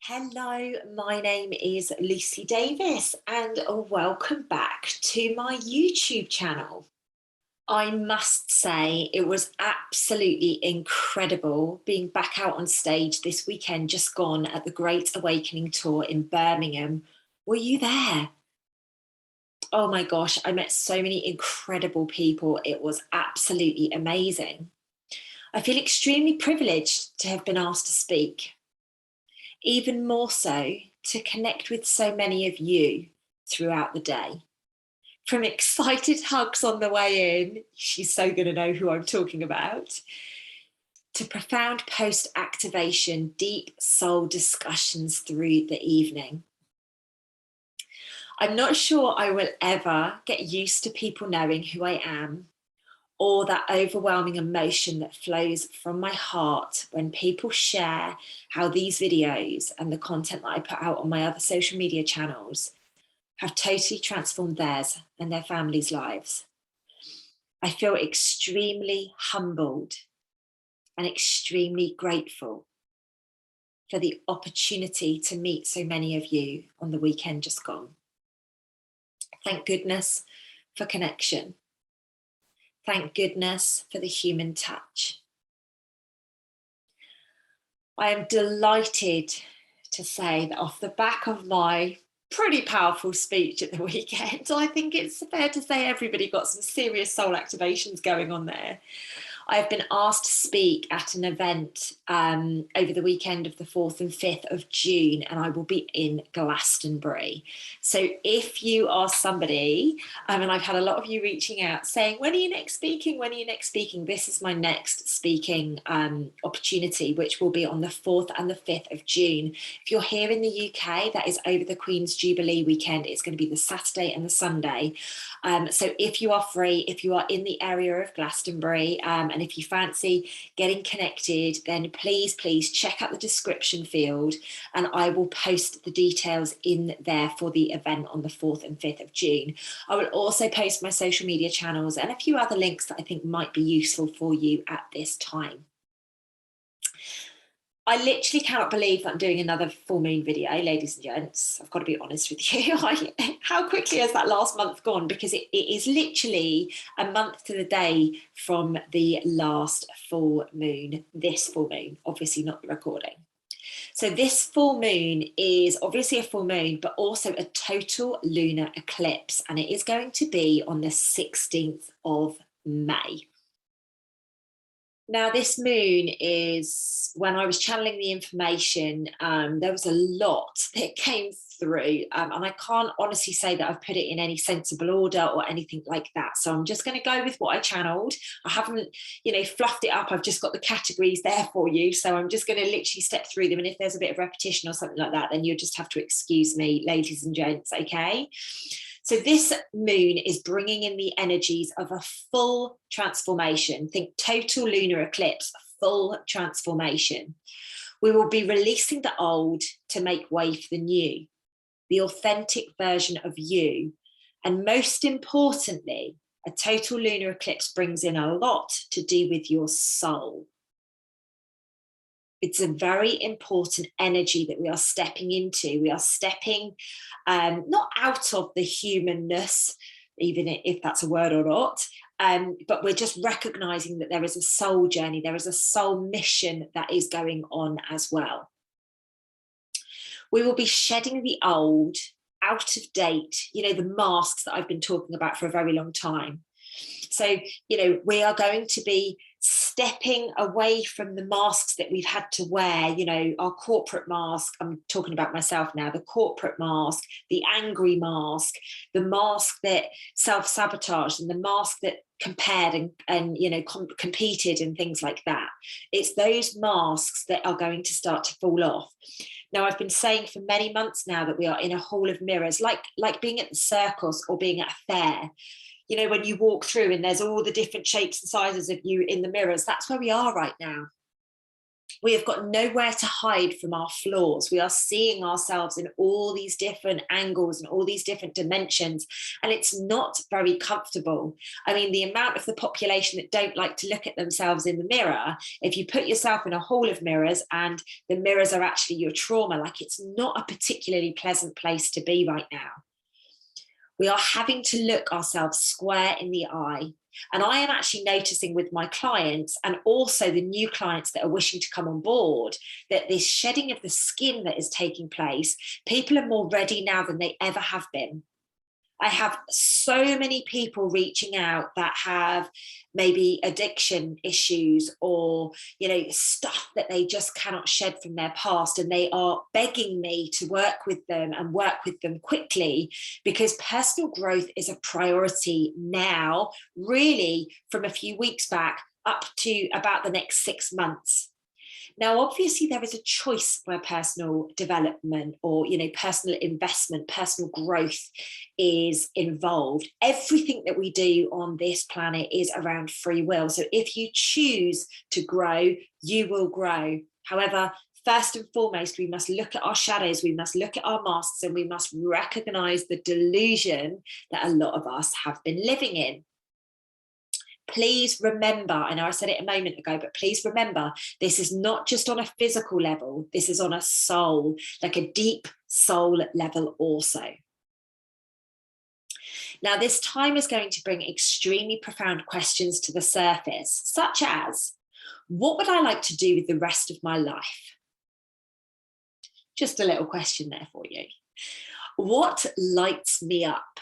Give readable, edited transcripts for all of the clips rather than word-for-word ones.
Hello, my name is Lucy Davis and welcome back to my YouTube channel. I must say it was absolutely incredible being back out on stage this weekend just gone at the Great Awakening Tour in Birmingham. Were you there? Oh my gosh, I met so many incredible people. It was absolutely amazing. I feel extremely privileged to have been asked to speak. Even more so to connect with so many of you throughout the day. From excited hugs on the way in, she's so going to know who I'm talking about, to profound post-activation, deep soul discussions through the evening. I'm not sure I will ever get used to people knowing who I am, or that overwhelming emotion that flows from my heart when people share how these videos and the content that I put out on my other social media channels have totally transformed theirs and their families' lives. I feel extremely humbled and extremely grateful for the opportunity to meet so many of you on the weekend just gone. Thank goodness for connection. Thank goodness for the human touch. I am delighted to say that off the back of my pretty powerful speech at the weekend, I think it's fair to say everybody got some serious soul activations going on there. I've been asked to speak at an event over the weekend of the 4th and 5th of June, and I will be in Glastonbury. So if you are somebody, and I've had a lot of you reaching out saying, when are you next speaking? When are you next speaking? This is my next speaking opportunity, which will be on the 4th and the 5th of June. If you're here in the UK, that is over the Queen's Jubilee weekend. It's going to be the Saturday and the Sunday. So if you are free, if you are in the area of Glastonbury, and if you fancy getting connected, then please check out the description field and I will post the details in there for the event on the 4th and 5th of June. I will also post my social media channels and a few other links that I think might be useful for you at this time. I literally cannot believe that I'm doing another full moon video, ladies and gents. I've got to be honest with you. How quickly has that last month gone? Because it is literally a month to the day from the last full moon, this full moon, obviously not the recording. So this full moon is obviously a full moon, but also a total lunar eclipse. And it is going to be on the 16th of May. Now, this moon is, when I was channeling the information, there was a lot that came through, and I can't honestly say that I've put it in any sensible order or anything like that. So I'm just going to go with what I channeled. I haven't, fluffed it up. I've just got the categories there for you. So I'm just going to literally step through them. And if there's a bit of repetition or something like that, then you'll just have to excuse me, ladies and gents, okay? So this moon is bringing in the energies of a full transformation. Think total lunar eclipse, full transformation. We will be releasing the old to make way for the new, the authentic version of you. And most importantly, a total lunar eclipse brings in a lot to do with your soul. It's a very important energy that we are stepping into. We are stepping not out of the humanness, even if that's a word or not, but we're just recognizing that there is a soul journey, there is a soul mission that is going on as well. We will be shedding the old, out of date, the masks that I've been talking about for a very long time. So, we are going to be stepping away from the masks that we've had to wear, our corporate mask. I'm talking about myself now, the corporate mask, the angry mask, the mask that self-sabotaged, and the mask that compared and competed and things like that. It's those masks that are going to start to fall off. Now, I've been saying for many months now that we are in a hall of mirrors, like being at the circus or being at a fair. When you walk through and there's all the different shapes and sizes of you in the mirrors, that's where we are right now. We have got nowhere to hide from our flaws. We are seeing ourselves in all these different angles and all these different dimensions, and it's not very comfortable. I mean, the amount of the population that don't like to look at themselves in the mirror, if you put yourself in a hall of mirrors and the mirrors are actually your trauma, like, it's not a particularly pleasant place to be right now. We are having to look ourselves square in the eye. And I am actually noticing with my clients, and also the new clients that are wishing to come on board, that this shedding of the skin that is taking place, people are more ready now than they ever have been. I have so many people reaching out that have maybe addiction issues, or, you know, stuff that they just cannot shed from their past. And they are begging me to work with them and work with them quickly, because personal growth is a priority now, really from a few weeks back up to about the next 6 months. Now, obviously, there is a choice where personal development, or, you know, personal investment, personal growth is involved. Everything that we do on this planet is around free will. So if you choose to grow, you will grow. However, first and foremost, we must look at our shadows, we must look at our masks, and we must recognize the delusion that a lot of us have been living in. Please remember, I know I said it a moment ago, but please remember, this is not just on a physical level, this is on a soul, like a deep soul level also. Now, this time is going to bring extremely profound questions to the surface, such as, what would I like to do with the rest of my life? Just a little question there for you. What lights me up?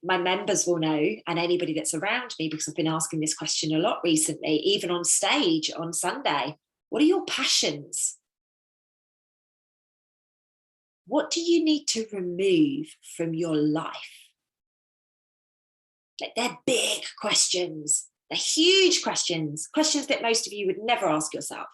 My members will know, and anybody that's around me, because I've been asking this question a lot recently, even on stage on Sunday. What are your passions? What do you need to remove from your life? Like, they're big questions. They're huge questions, questions that most of you would never ask yourself.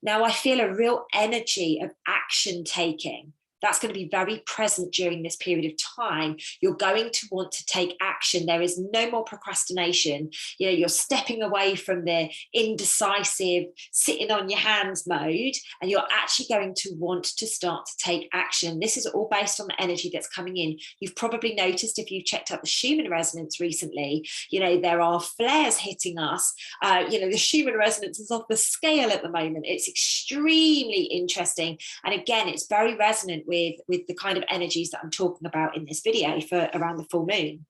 Now, I feel a real energy of action taking. That's going to be very present during this period of time. You're going to want to take action. There is no more procrastination. You know, you're stepping away from the indecisive, sitting on your hands mode, and you're actually going to want to start to take action. This is all based on the energy that's coming in. You've probably noticed, if you've checked out the Schumann resonance recently, you know, there are flares hitting us. You know, the Schumann resonance is off the scale at the moment. It's extremely interesting. And again, it's very resonant with the kind of energies that I'm talking about in this video for around the full moon.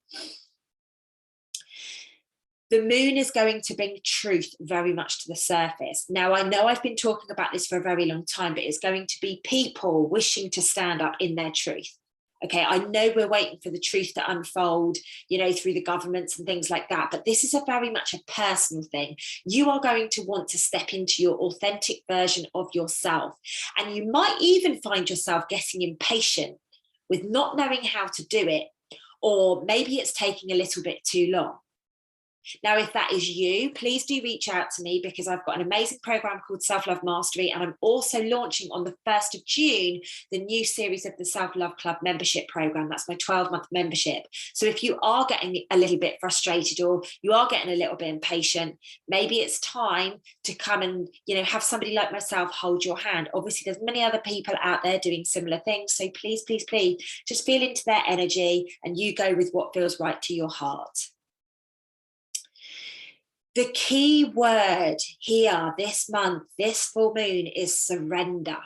The moon is going to bring truth very much to the surface. Now, I know I've been talking about this for a very long time, but it's going to be people wishing to stand up in their truth. Okay, I know we're waiting for the truth to unfold, you know, through the governments and things like that, but this is a very much a personal thing. You are going to want to step into your authentic version of yourself. And you might even find yourself getting impatient with not knowing how to do it, or maybe it's taking a little bit too long. Now, if that is you, please do reach out to me, because I've got an amazing program called Self-Love Mastery, and I'm also launching on the 1st of June the new series of the Self-Love Club membership program. That's my 12-month membership. So if you are getting a little bit frustrated, or you are getting a little bit impatient, maybe it's time to come and, you know, have somebody like myself hold your hand. Obviously, there's many other people out there doing similar things. So please, please, please just feel into their energy, and you go with what feels right to your heart. The key word here this month, this full moon, is surrender.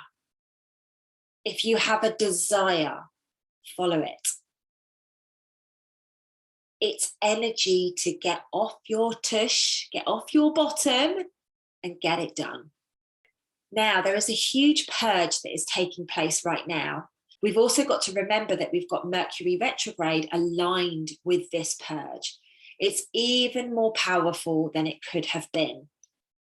If you have a desire, follow it. It's energy to get off your tush, get off your bottom, and get it done. Now, there is a huge purge that is taking place right now. We've also got to remember that we've got Mercury retrograde aligned with this purge. It's even more powerful than it could have been.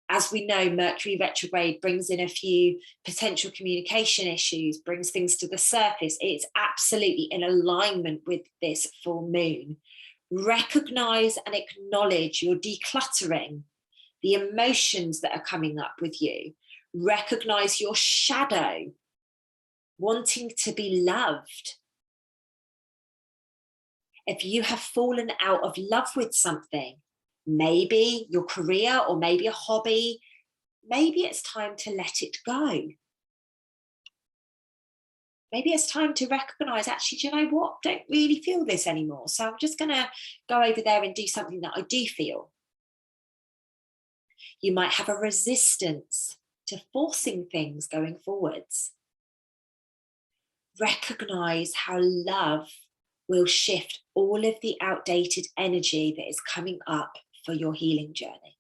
As we know, Mercury retrograde brings in a few potential communication issues, brings things to the surface. It's absolutely in alignment with this full moon. Recognize and acknowledge your decluttering, the emotions that are coming up with you. Recognize your shadow, wanting to be loved. If you have fallen out of love with something, maybe your career, or maybe a hobby. Maybe it's time to let it go. Maybe it's time to recognize, actually, do you know what? I don't really feel this anymore. So I'm just going to go over there and do something that I do feel. You might have a resistance to forcing things going forwards. Recognize how love will shift all of the outdated energy that is coming up for your healing journey.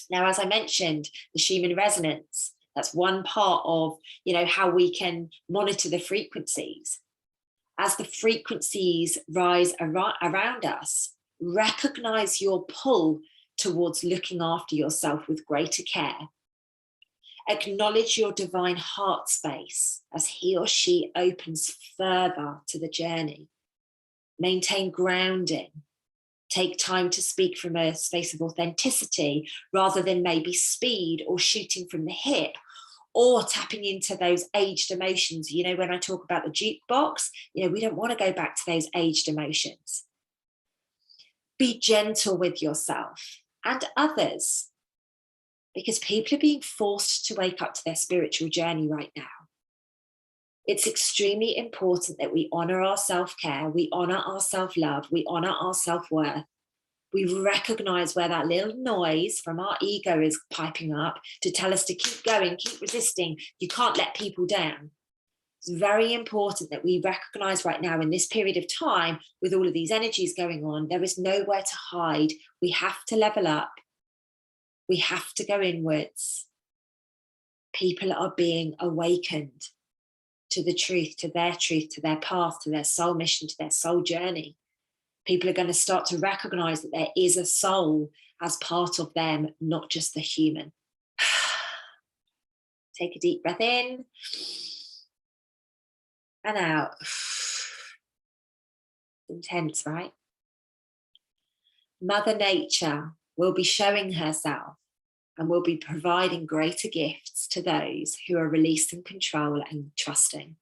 Now, as I mentioned, the Schumann resonance, that's one part of, how we can monitor the frequencies. As the frequencies rise around us, recognize your pull towards looking after yourself with greater care. Acknowledge your divine heart space as he or she opens further to the journey. Maintain grounding. Take time to speak from a space of authenticity rather than maybe speed or shooting from the hip, or tapping into those aged emotions. When I talk about the jukebox, we don't want to go back to those aged emotions. Be gentle with yourself and others, because people are being forced to wake up to their spiritual journey right now. It's extremely important that we honor our self-care, we honor our self-love, we honor our self-worth. We recognize where that little noise from our ego is piping up to tell us to keep going, keep resisting. You can't let people down. It's very important that we recognize right now, in this period of time, with all of these energies going on, there is nowhere to hide. We have to level up. We have to go inwards. People are being awakened to the truth, to their path, to their soul mission, to their soul journey. People are going to start to recognize that there is a soul as part of them, not just the human. Take a deep breath in and out. Intense, right? Mother Nature will be showing herself and will be providing greater gifts to those who are releasing control and trusting.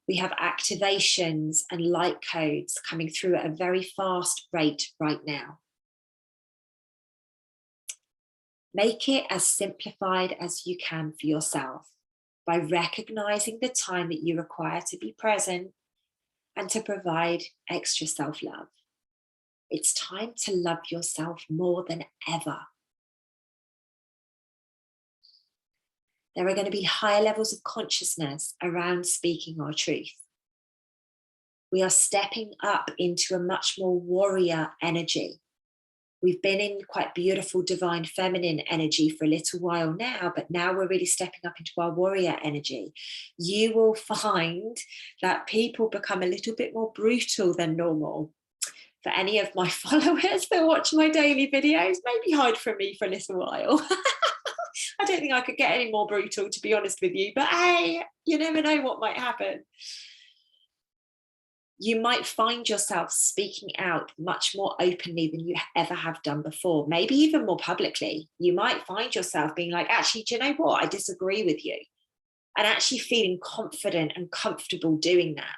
We have activations and light codes coming through at a very fast rate right now. Make it as simplified as you can for yourself by recognizing the time that you require to be present and to provide extra self-love. It's time to love yourself more than ever. There are going to be higher levels of consciousness around speaking our truth. We are stepping up into a much more warrior energy. We've been in quite beautiful divine feminine energy for a little while now, but now we're really stepping up into our warrior energy. You will find that people become a little bit more brutal than normal. For any of my followers that watch my daily videos, maybe hide from me for a little while. I don't think I could get any more brutal, to be honest with you, but hey, you never know what might happen. You might find yourself speaking out much more openly than you ever have done before, maybe even more publicly. You might find yourself being like, actually, do you know what? I disagree with you. And actually feeling confident and comfortable doing that.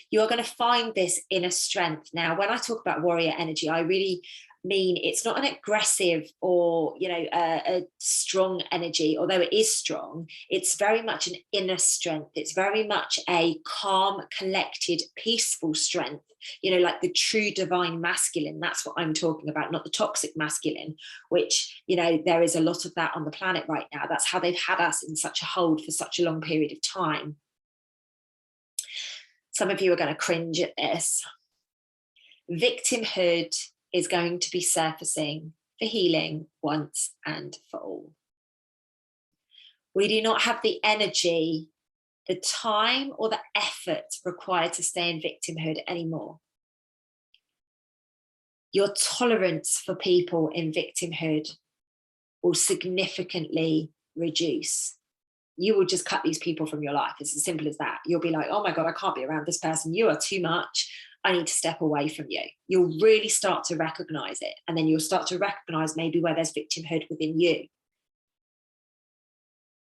You're going to find this inner strength. Now, when I talk about warrior energy, I really mean it's not an aggressive or a strong energy, although it is strong. It's very much an inner strength. It's very much a calm, collected, peaceful strength, like the true divine masculine. That's what I'm talking about, not the toxic masculine, which there is a lot of that on the planet right now. That's how they've had us in such a hold for such a long period of time. Some of you are going to cringe at this. Victimhood is going to be surfacing for healing once and for all. We do not have the energy, the time, or the effort required to stay in victimhood anymore. Your tolerance for people in victimhood will significantly reduce. You will just cut these people from your life. It's as simple as that. You'll be like, oh my God, I can't be around this person. You are too much. I need to step away from you. You'll really start to recognize it. And then you'll start to recognize maybe where there's victimhood within you.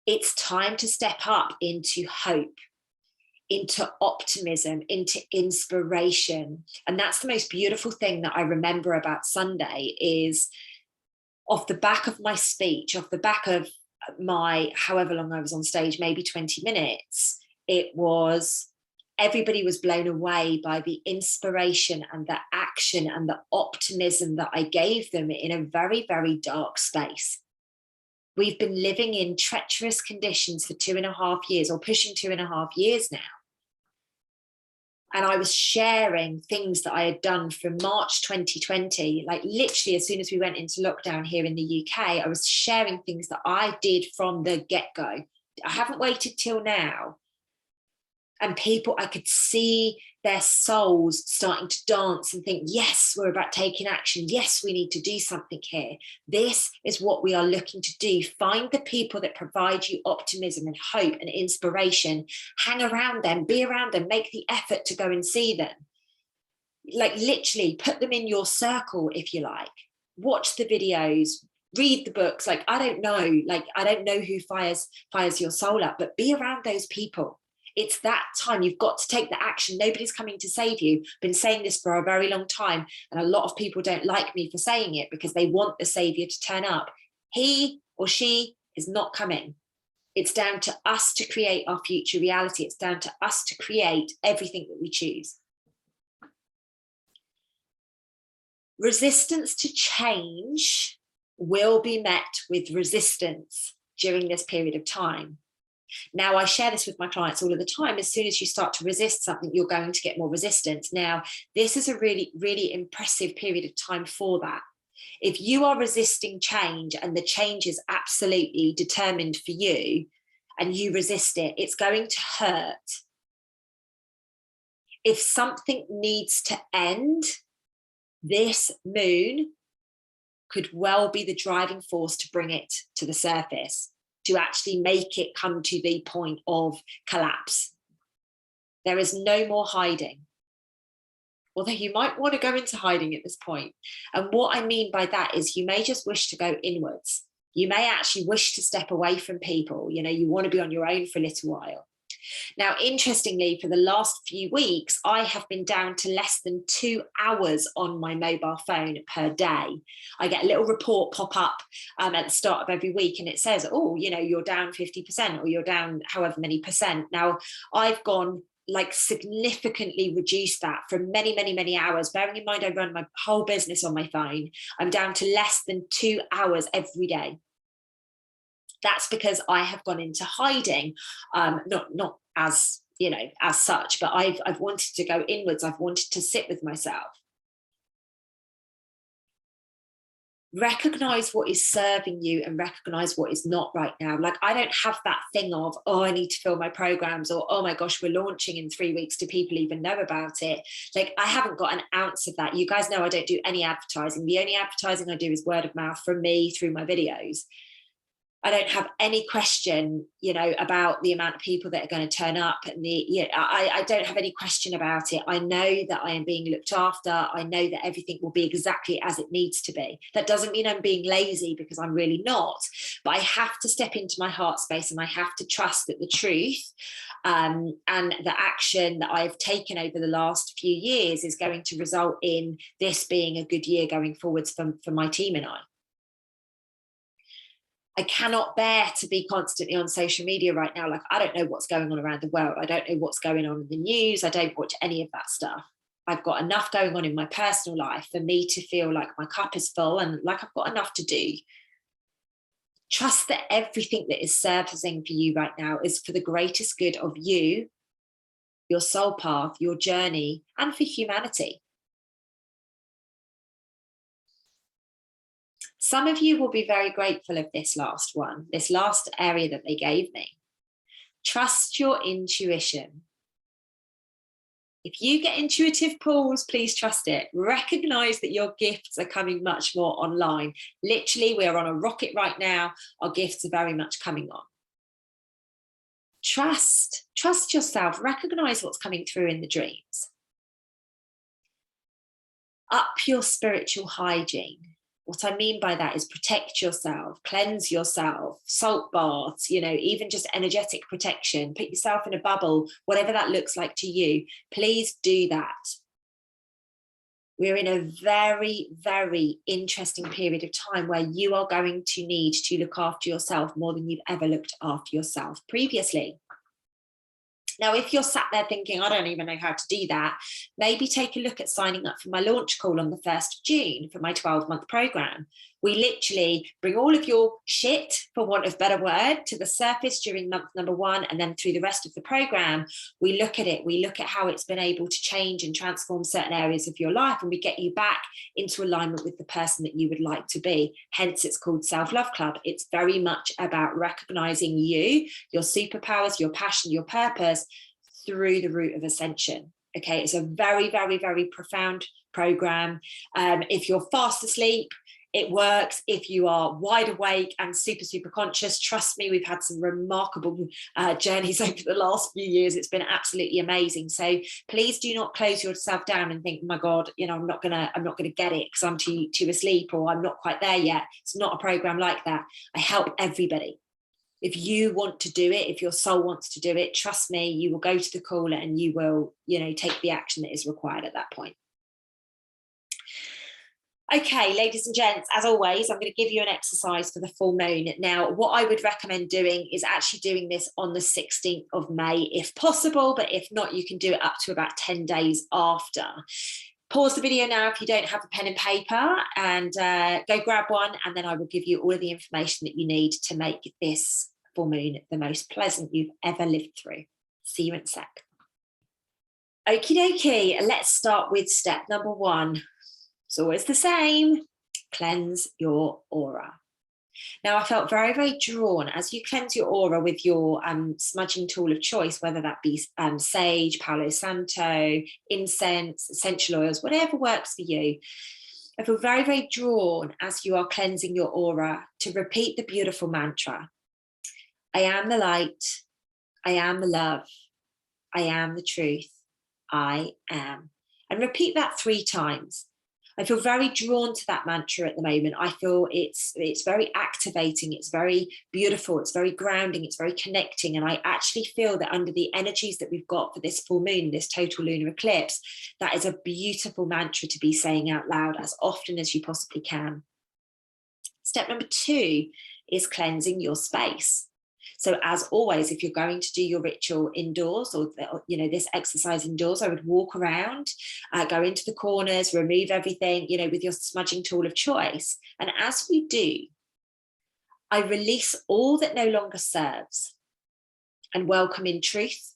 It's time to step up into hope, into optimism, into inspiration. And that's the most beautiful thing that I remember about Sunday is off the back of my speech, off the back of my, however long I was on stage, maybe 20 minutes, it was, everybody was blown away by the inspiration and the action and the optimism that I gave them in a very, very dark space. We've been living in treacherous conditions for 2.5 years, or pushing 2.5 years now. And I was sharing things that I had done from March 2020, like literally as soon as we went into lockdown here in the UK, I was sharing things that I did from the get-go. I haven't waited till now. And people, I could see their souls starting to dance and think, yes, we're about taking action. Yes, we need to do something here. This is what we are looking to do. Find the people that provide you optimism and hope and inspiration. Hang around them, be around them, make the effort to go and see them. Like literally put them in your circle, if you like. Watch the videos, read the books. Like, I don't know who fires your soul up, but be around those people. It's that time. You've got to take the action. Nobody's coming to save you. I've been saying this for a very long time, and a lot of people don't like me for saying it because they want the savior to turn up. He or she is not coming. It's down to us to create our future reality. It's down to us to create everything that we choose. Resistance to change will be met with resistance during this period of time. Now, I share this with my clients all of the time. As soon as you start to resist something, you're going to get more resistance. Now, this is a really, really impressive period of time for that. If you are resisting change and the change is absolutely determined for you and you resist it, it's going to hurt. If something needs to end, this moon could well be the driving force to bring it to the surface, to actually make it come to the point of collapse. There is no more hiding. Although you might want to go into hiding at this point. And what I mean by that is you may just wish to go inwards. You may actually wish to step away from people. You know, you want to be on your own for a little while. Now, interestingly, for the last few weeks, I have been down to less than 2 hours on my mobile phone per day. I get a little report pop up at the start of every week, and it says, oh, you know, you're down 50% or you're down however many percent. Now, I've gone like significantly reduced that from many, many, many hours. Bearing in mind, I run my whole business on my phone. I'm down to less than 2 hours every day. That's because I have gone into hiding, not as, you know, as such, but I've wanted to go inwards. I've wanted to sit with myself. Recognize what is serving you and recognize what is not right now. Like, I don't have that thing of, oh, I need to fill my programs, or, oh my gosh, we're launching in 3 weeks. Do people even know about it? Like, I haven't got an ounce of that. You guys know I don't do any advertising. The only advertising I do is word of mouth from me through my videos. I don't have any question, you know, about the amount of people that are going to turn up, and I don't have any question about it. I know that I am being looked after. I know that everything will be exactly as it needs to be. That doesn't mean I'm being lazy, because I'm really not, but I have to step into my heart space, and I have to trust that the truth and the action that I've taken over the last few years is going to result in this being a good year going forwards for my team and I. I cannot bear to be constantly on social media right now. Like, I don't know what's going on around the world. I don't know what's going on in the news. I don't watch any of that stuff. I've got enough going on in my personal life for me to feel like my cup is full and like I've got enough to do. Trust that everything that is surfacing for you right now is for the greatest good of you, your soul path, your journey, and for humanity. Some of you will be very grateful of this last one, this last area that they gave me. Trust your intuition. If you get intuitive pulls, please trust it. Recognize that your gifts are coming much more online. Literally, we're on a rocket right now. Our gifts are very much coming on. Trust yourself. Recognize what's coming through in the dreams. Up your spiritual hygiene. What I mean by that is protect yourself, cleanse yourself, salt baths, you know, even just energetic protection, put yourself in a bubble, whatever that looks like to you. Please do that. We're in a very, very interesting period of time where you are going to need to look after yourself more than you've ever looked after yourself previously. Now, if you're sat there thinking, I don't even know how to do that, maybe take a look at signing up for my launch call on the 1st of June for my 12-month program. We literally bring all of your shit, for want of a better word, to the surface during month number 1, and then through the rest of the program, we look at it. We look at how it's been able to change and transform certain areas of your life, and we get you back into alignment with the person that you would like to be. Hence, it's called Self-Love Club. It's very much about recognizing you, your superpowers, your passion, your purpose through the route of ascension. Okay, it's a very, very, very profound program. If you're fast asleep, it works. If you are wide awake and super, super conscious, trust me, we've had some remarkable journeys over the last few years. It's been absolutely amazing. So please do not close yourself down and think, oh my God, you know, I'm not gonna get it because I'm too asleep, or I'm not quite there yet. It's not a program like that. I help everybody. If you want to do it, if your soul wants to do it, trust me, you will go to the call and you will, you know, take the action that is required at that point. Okay, ladies and gents, as always, I'm going to give you an exercise for the full moon. Now, what I would recommend doing is actually doing this on the 16th of May, if possible, but if not, you can do it up to about 10 days after. Pause the video now if you don't have a pen and paper, and go grab one, and then I will give you all of the information that you need to make this full moon the most pleasant you've ever lived through. See you in a sec. Okie dokie, let's start with step number 1. It's always the same. Cleanse your aura. Now, I felt very, very drawn as you cleanse your aura with your smudging tool of choice, whether that be sage, Palo Santo, incense, essential oils, whatever works for you. I feel very, very drawn as you are cleansing your aura to repeat the beautiful mantra. I am the light. I am the love. I am the truth. I am. And repeat that 3 times. I feel very drawn to that mantra at the moment. I feel it's very activating. It's very beautiful. It's very grounding. It's very connecting. And I actually feel that under the energies that we've got for this full moon, this total lunar eclipse, that is a beautiful mantra to be saying out loud as often as you possibly can. Step number 2 is cleansing your space. So as always, if you're going to do your ritual indoors, or you know, this exercise indoors, I would walk around, go into the corners, remove everything, you know, with your smudging tool of choice. And as we do, I release all that no longer serves and welcome in truth,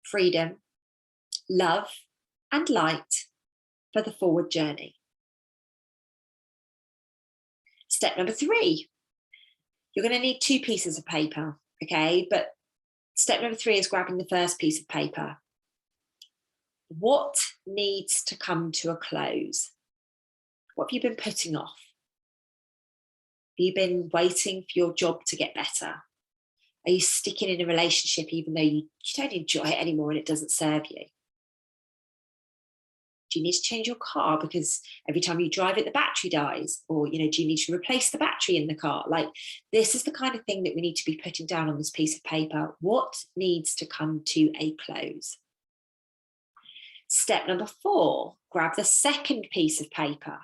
freedom, love, and light for the forward journey. Step number 3. You're going to need 2 pieces of paper, okay? But step number 3 is grabbing the first piece of paper. What needs to come to a close? What have you been putting off? Have you been waiting for your job to get better? Are you sticking in a relationship even though you don't enjoy it anymore and it doesn't serve you? Do you need to change your car because every time you drive it, the battery dies? Or, you know, do you need to replace the battery in the car? Like, this is the kind of thing that we need to be putting down on this piece of paper. What needs to come to a close? Step number 4, grab the second piece of paper.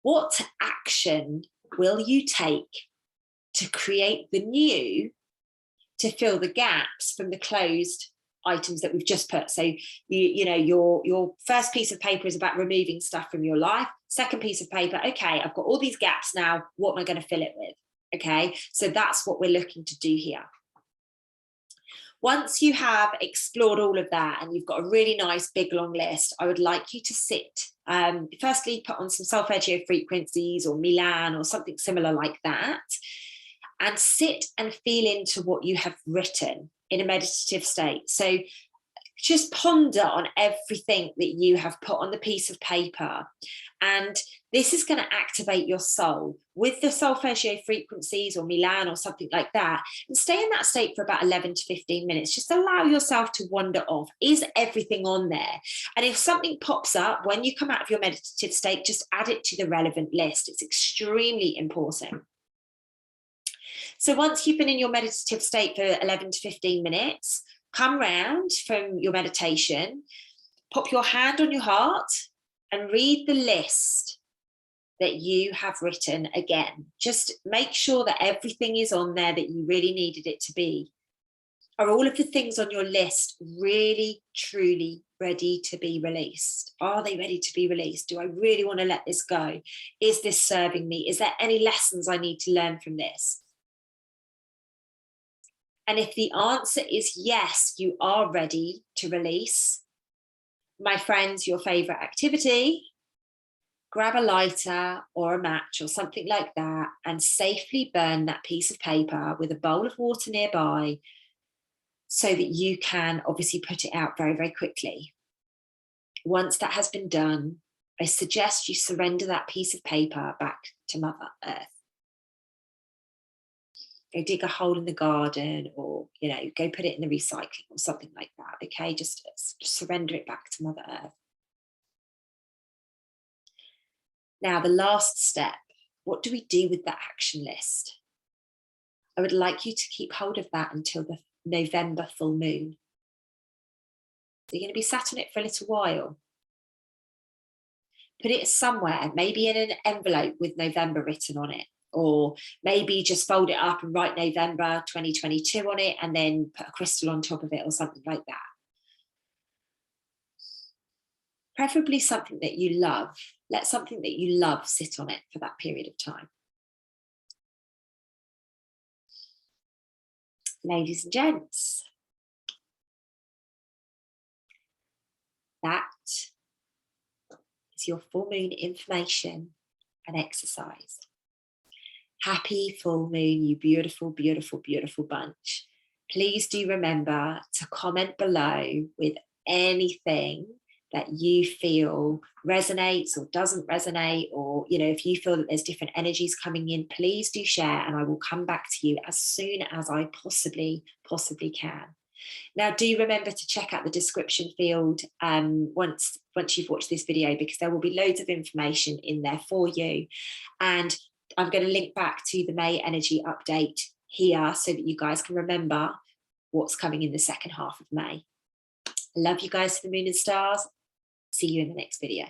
What action will you take to create the new, to fill the gaps from the closed items that we've just put? So you know, your first piece of paper is about removing stuff from your life. Second piece of paper, okay, I've got all these gaps now, what am I going to fill it with? Okay, so that's what we're looking to do here. Once you have explored all of that and you've got a really nice big long list, I would like you to sit, firstly put on some solfeggio frequencies or Milan or something similar like that, and sit and feel into what you have written in a meditative state. So just ponder on everything that you have put on the piece of paper. And this is going to activate your soul with the solfeggio frequencies or Milan or something like that. And stay in that state for about 11 to 15 minutes. Just allow yourself to wander off. Is everything on there? And if something pops up when you come out of your meditative state, just add it to the relevant list. It's extremely important. So once you've been in your meditative state for 11 to 15 minutes, come round from your meditation, pop your hand on your heart and read the list that you have written again. Just make sure that everything is on there that you really needed it to be. Are all of the things on your list really, truly ready to be released? Are they ready to be released? Do I really want to let this go? Is this serving me? Is there any lessons I need to learn from this? And if the answer is yes, you are ready to release, my friends, your favorite activity, grab a lighter or a match or something like that and safely burn that piece of paper with a bowl of water nearby so that you can obviously put it out very, very quickly. Once that has been done, I suggest you surrender that piece of paper back to Mother Earth. Go dig a hole in the garden, or go put it in the recycling or something like that. Okay, just surrender it back to Mother Earth. Now, the last step, what do we do with that action list? I would like you to keep hold of that until the November full moon. So you're going to be sat on it for a little while. Put it somewhere, maybe in an envelope with November written on it. Or maybe just fold it up and write November 2022 on it and then put a crystal on top of it or something like that. Preferably something that you love. Let something that you love sit on it for that period of time. Ladies and gents, that is your full moon information and exercise. Happy full moon, you beautiful, beautiful, beautiful bunch. Please do remember to comment below with anything that you feel resonates or doesn't resonate, or if you feel that there's different energies coming in, please do share and I will come back to you as soon as I possibly can. Now, do remember to check out the description field once you've watched this video, because there will be loads of information in there for you. And I'm going to link back to the May energy update here so that you guys can remember what's coming in the second half of May. Love you guys to the moon and stars. See you in the next video.